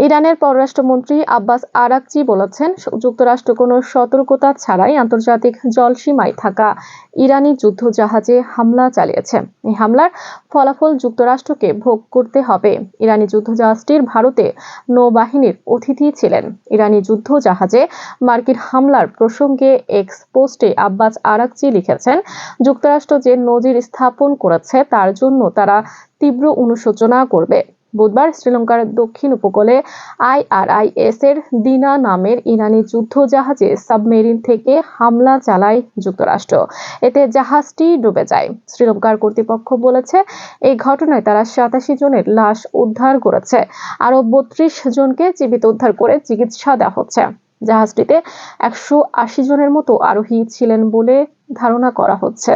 ইরানের পররাষ্ট্রমন্ত্রী Abbas Araghchi বলেছেন, যুক্তরাষ্ট্র কোনো সতর্কতা ছাড়াই আন্তর্জাতিক জলসীমায় থাকা ইরানি যুদ্ধজাহাজে হামলা চালিয়েছে। এই হামলার ফলাফল যুক্তরাষ্ট্রকে ভোগ করতে হবে। ইরানি যুদ্ধজাহাজটির ভারতে নৌবাহিনীর অতিথি ছিলেন। ইরানি যুদ্ধজাহাজে মার্কিন হামলার প্রসঙ্গে এক্স পোস্টে আব্বাস আরাকচি লিখেছেন, যুক্তরাষ্ট্র যে নজির স্থাপন করেছে তার জন্য তারা তীব্র অনুশোচনা করবে। বুধবার শ্রীলঙ্কার দক্ষিণ উপকূলে IRIS এর দিনা নামের ইরানি যুদ্ধজাহাজে সাবমেরিন থেকে হামলা চালায় যুক্তরাষ্ট্র। এতে জাহাজটি ডুবে যায়। শ্রীলঙ্কার কর্তৃপক্ষ বলেছে, এই ঘটনায় তারা 87 জনের লাশ উদ্ধার করেছে। আরও 32 জনকে জীবিত উদ্ধার করে চিকিৎসা দেওয়া হচ্ছে। জাহাজটিতে 180 জনের মতো আরোহী ছিলেন বলে ধারণা করা হচ্ছে।